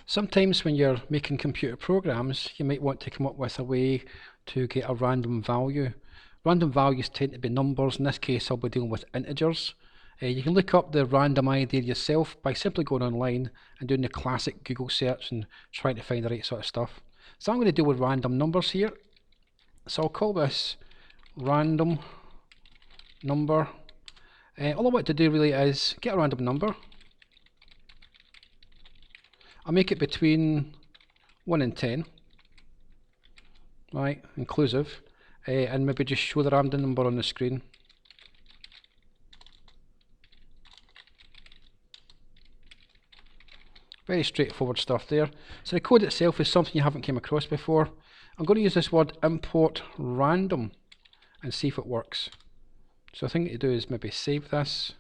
Sometimes when you're making computer programs, you might want to come up with a way to get a random value. Random values tend to be numbers. In this case, I'll be dealing with integers. You can look up the random idea yourself by simply going online and doing the classic Google search and trying to find the right sort of stuff. So I'm going to deal with random numbers here. So I'll call this random number. All I want to do really is get a random number. I'll make it between 1 and 10, right, inclusive, and maybe just show the random number on the screen. Very straightforward stuff there. So the code itself is something you haven't came across before. I'm going to use this word import random and see if it works. So the thing to do is maybe save this,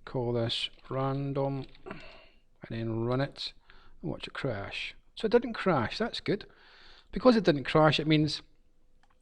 call this random, and then run it and watch it crash. So it didn't crash, that's good. Because it didn't crash, it means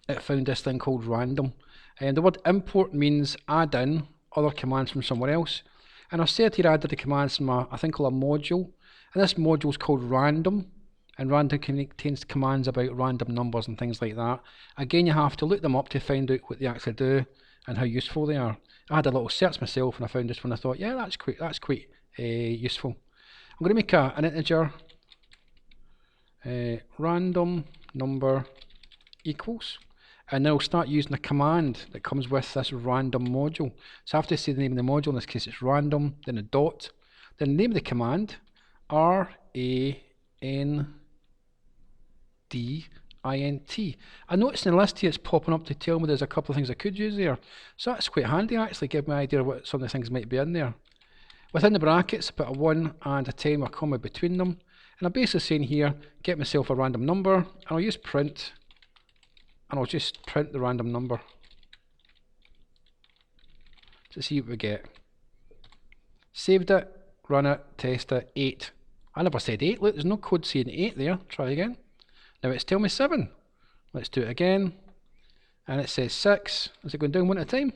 it found this thing called random. And the word import means add in other commands from somewhere else. And I've said here I added the commands from a thing called a module. And this module is called random. And random contains commands about random numbers and things like that. Again, you have to look them up to find out what they actually do and how useful they are. I had a little search myself and I found this one. I thought, yeah, that's quite useful. I'm going to make an integer random number equals, and then I'll start using the command that comes with this random module. So I have to say the name of the module. In this case it's random, then a dot, then the name of the command, RANDINT. I noticed in the list here it's popping up to tell me there's a couple of things I could use there. So that's quite handy actually, give me an idea of what some of the things might be in there. Within the brackets, put a 1 and a 10 with a comma between them. And I'm basically saying here, get myself a random number, and I'll use print, and I'll just print the random number to see what we get. Saved it, run it, test it, 8. I never said 8, look, there's no code saying 8 there. Try again. Now it's telling me 7. Let's do it again. And it says 6. Is it going down one at a time?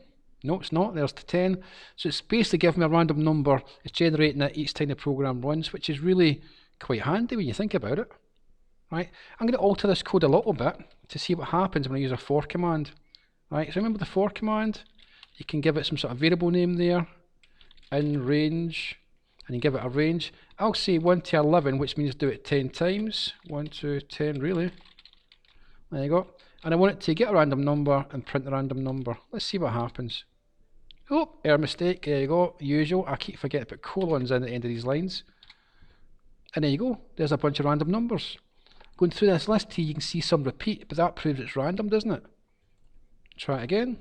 No, it's not. There's the 10. So it's basically giving me a random number. It's generating it each time the program runs, which is really quite handy when you think about it. Right? I'm going to alter this code a little bit to see what happens when I use a for command. Right? So remember the for command? You can give it some sort of variable name there, in range, and you give it a range. I'll say 1 to 11, which means do it 10 times. 1 to 10, really. There you go. And I want it to get a random number and print the random number. Let's see what happens. Oh, error mistake. There you go. Usual. I keep forgetting to put colons in at the end of these lines. And there you go. There's a bunch of random numbers. Going through this list here, you can see some repeat, but that proves it's random, doesn't it? Try it again.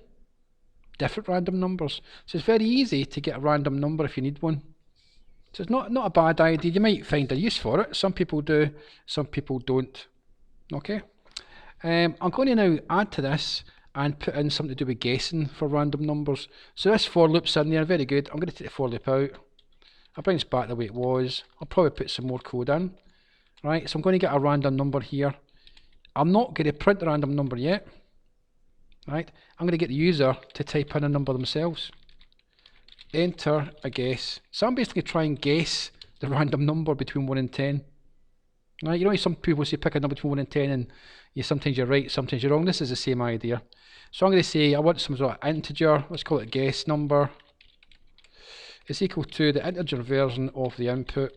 Different random numbers. So it's very easy to get a random number if you need one. So it's not a bad idea. You might find a use for it. Some people do, some people don't. Okay. I'm going to now add to this and put in something to do with guessing for random numbers. So this for loop's in there, very good. I'm going to take the for loop out. I'll bring this back the way it was. I'll probably put some more code in. Right, so I'm going to get a random number here. I'm not going to print the random number yet. Right, I'm going to get the user to type in a number themselves. Enter a guess. So I'm basically trying to guess the random number between 1 and 10. Right, you know some people say pick a number between 1 and 10 and sometimes you're right, sometimes you're wrong. This is the same idea. So I'm going to say I want some sort of integer, let's call it guess number. It's equal to the integer version of the input.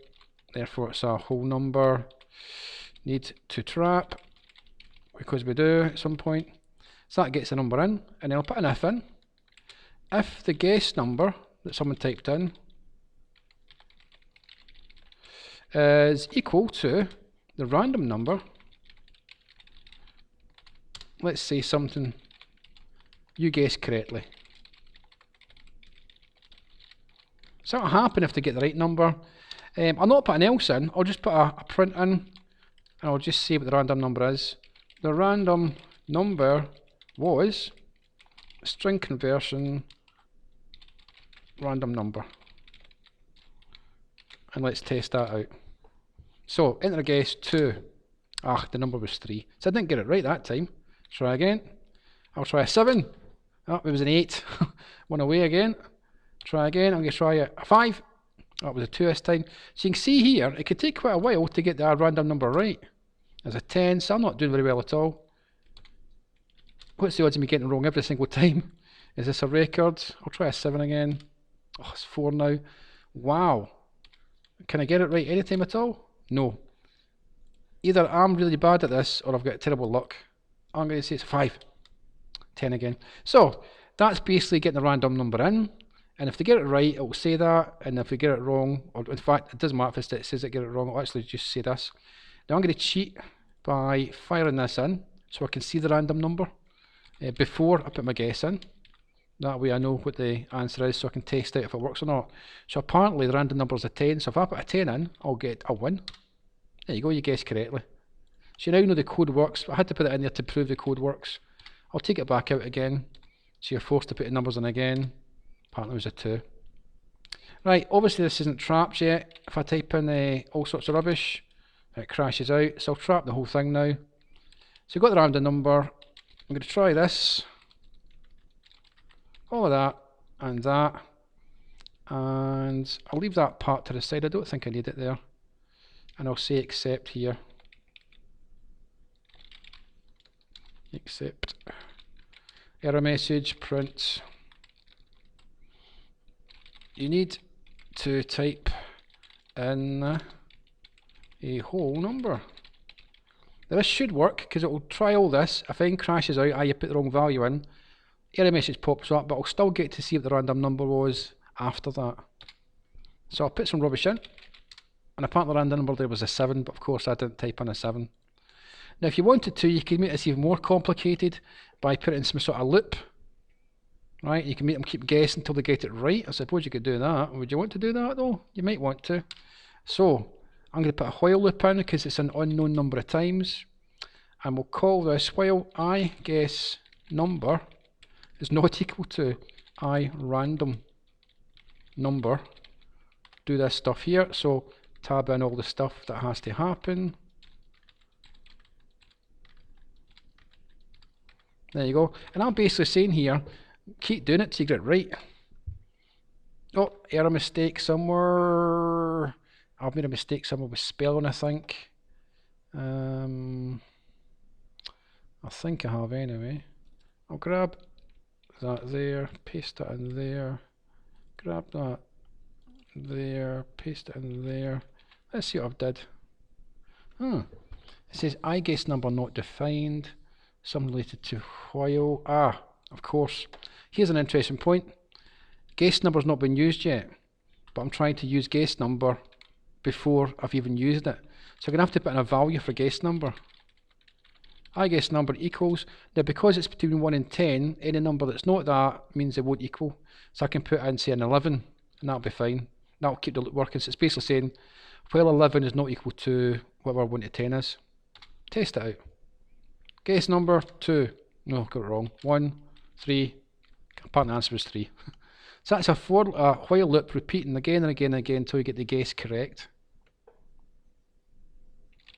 Therefore it's a whole number. Need to trap, because we do at some point. So that gets the number in, and then I'll put an if in. If the guess number that someone typed in is equal to the random number, let's say something you guessed correctly. So that'll happen if they get the right number. I'll not put an else in, I'll just put a print in, and I'll just say what the random number is. The random number was string conversion random number. And let's test that out. So, enter a guess 2. The number was 3. So I didn't get it right that time. Try again. I'll try a 7. Oh, it was an 8. One away again. Try again. I'm going to try a 5. That was a 2 this time. So you can see here, it could take quite a while to get the random number right. There's a 10, so I'm not doing very well at all. What's the odds of me getting it wrong every single time? Is this a record? I'll try a 7 again. Oh, it's 4 now. Wow. Can I get it right anytime at all? No. Either I'm really bad at this or I've got terrible luck. I'm going to say it's 5. 10 again. So that's basically getting the random number in. And if they get it right, it will say that. And if they get it wrong, or in fact, it doesn't matter if it says it get it wrong, it'll actually just say this. Now I'm going to cheat by firing this in so I can see the random number before I put my guess in. That way I know what the answer is so I can test out if it works or not. So apparently the random number is a 10, so if I put a 10 in, I'll get a win. There you go, you guessed correctly. So you now know the code works. I had to put it in there to prove the code works. I'll take it back out again. So you're forced to put the numbers in again. Apparently it was a 2. Right, obviously this isn't trapped yet. If I type in all sorts of rubbish, it crashes out. So I'll trap the whole thing now. So we've got the random number. I'm going to try this. All of that and that. And I'll leave that part to the side. I don't think I need it there. And I'll say accept here. Accept. Error message, print. You need to type in a whole number. Now this should work because it will try all this. If anything crashes out, you put the wrong value in, error message pops up, but I'll still get to see what the random number was after that. So I'll put some rubbish in, and apparently the random number there was a 7, but of course I didn't type in a 7. Now if you wanted to, you could make this even more complicated by putting some sort of loop. Right, you can make them keep guessing until they get it right. I suppose you could do that. Would you want to do that though? You might want to. So I'm going to put a while loop in because it's an unknown number of times. And we'll call this while I guess number is not equal to I random number. Do this stuff here. So tab in all the stuff that has to happen. There you go. And I'm basically saying here, keep doing it till you get it right. Oh, error mistake somewhere. I've made a mistake somewhere with spelling, I think. I think I have anyway. I'll grab that there, paste it in there. Grab that there, paste it in there. Let's see what I've did. It says I guess number not defined. Something related to while. Ah, of course. Here's an interesting point. Guess number's not been used yet, but I'm trying to use guess number before I've even used it. So I'm going to have to put in a value for guess number. I guess number equals. Now because it's between 1 and 10, any number that's not that means it won't equal. So I can put in say an 11 and that'll be fine. That'll keep the loop working. So it's basically saying while 11 is not equal to whatever 1 to 10 is. Test it out. Guess number 2. No, got it wrong. 1, 3. Apparently the answer was 3. So that's a while loop repeating again and again and again until you get the guess correct.